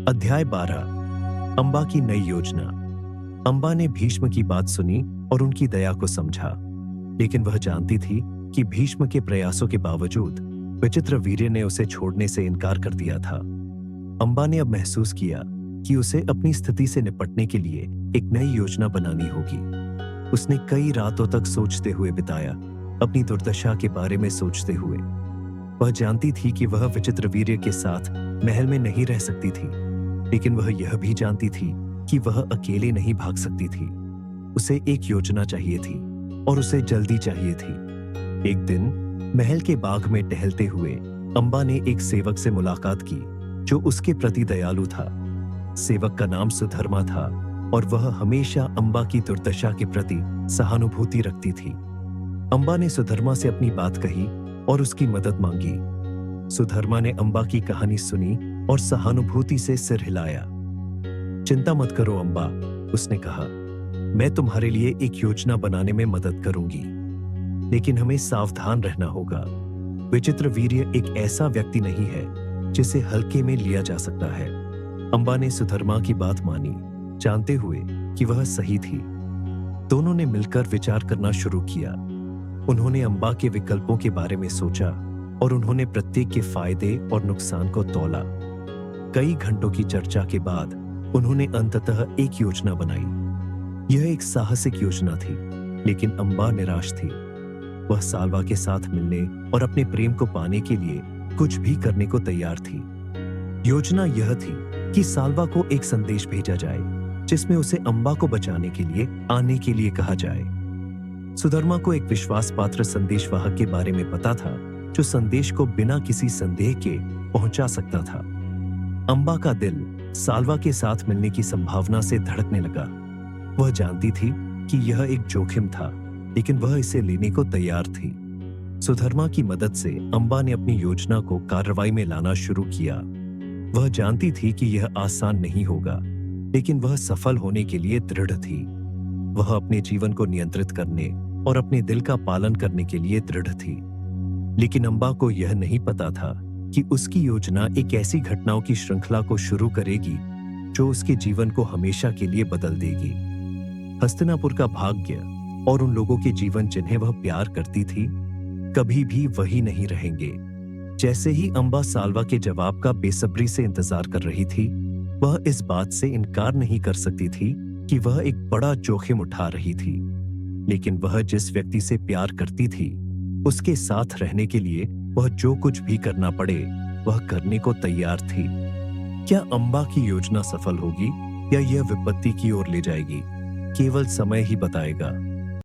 अध्याय 12। अंबा की नई योजना। अंबा ने भीष्म की बात सुनी और उनकी दया को समझा, लेकिन वह जानती थी कि भीष्म के प्रयासों के बावजूद विचित्रवीर्य ने उसे छोड़ने से इनकार कर दिया था। अंबा ने अब महसूस किया कि उसे अपनी स्थिति से निपटने के लिए एक नई योजना बनानी होगी। उसने कई रातों तक सोचते हुए बिताया, अपनी दुर्दशा के बारे में सोचते हुए। वह जानती थी कि वह विचित्रवीर्य के साथ महल में नहीं रह सकती थी, लेकिन वह यह भी जानती थी कि वह अकेले नहीं भाग सकती थी। उसे एक योजना चाहिए थी और उसे जल्दी चाहिए थी। एक दिन महल के बाग में टहलते हुए अंबा ने एक सेवक से मुलाकात की जो उसके प्रति दयालु था। सेवक का नाम सुधर्मा था और वह हमेशा अंबा की दुर्दशा के प्रति सहानुभूति रखती थी। अंबा ने सुधर्मा से अपनी बात कही और उसकी मदद मांगी। सुधर्मा ने अंबा की कहानी सुनी और सहानुभूति से सिर हिलाया। चिंता मत करो अंबा, उसने कहा, मैं तुम्हारे लिए एक योजना बनाने में मदद करूंगी, लेकिन हमें सावधान रहना होगा। विचित्रवीर्य एक ऐसा व्यक्ति नहीं है जिसे हल्के में लिया जा सकता है। अंबा ने सुधर्मा की बात मानी, जानते हुए कि वह सही थी। दोनों ने मिलकर विचार करना शुरू किया। उन्होंने अंबा के विकल्पों के बारे में सोचा और उन्होंने प्रत्येक के फायदे और नुकसान को तौला। कई घंटों की चर्चा के बाद उन्होंने अंततः एक योजना बनाई। यह एक साहसिक योजना थी, लेकिन अंबा निराश थी। वह साल्वा के साथ मिलने और अपने प्रेम को पाने के लिए कुछ भी करने को तैयार थी। योजना यह थी कि साल्वा को एक संदेश भेजा जाए जिसमें उसे अंबा को बचाने के लिए आने के लिए कहा जाए। सुधर्मा को एक विश्वास पात्र संदेशवाहक के बारे में पता था जो संदेश को बिना किसी संदेह के पहुंचा सकता था। अंबा का दिल साल्वा के साथ मिलने की संभावना से धड़कने लगा। वह जानती थी कि यह एक जोखिम था, लेकिन वह इसे लेने को तैयार थी। सुधर्मा की मदद से अंबा ने अपनी योजना को कार्रवाई में लाना शुरू किया। वह जानती थी कि यह आसान नहीं होगा, लेकिन वह सफल होने के लिए दृढ़ थी। वह अपने जीवन को नियंत्रित करने और अपने दिल का पालन करने के लिए दृढ़ थी। लेकिन अंबा को यह नहीं पता था कि उसकी योजना एक ऐसी घटनाओं की श्रृंखला को शुरू करेगी जो उसके जीवन को हमेशा के लिए बदल देगी। हस्तिनापुर का भाग्य और उन लोगों के जीवन जिन्हें वह प्यार करती थी कभी भी वही नहीं रहेंगे। जैसे ही अंबा साल्वा के जवाब का बेसब्री से इंतजार कर रही थी, वह इस बात से इनकार नहीं कर सकती थी कि वह एक बड़ा जोखिम उठा रही थी। लेकिन वह जिस व्यक्ति से प्यार करती थी, उसके साथ रहने के लिए वह जो कुछ भी करना पड़े वह करने को तैयार थी। क्या अंबा की योजना सफल होगी या यह विपत्ति की ओर ले जाएगी? केवल समय ही बताएगा।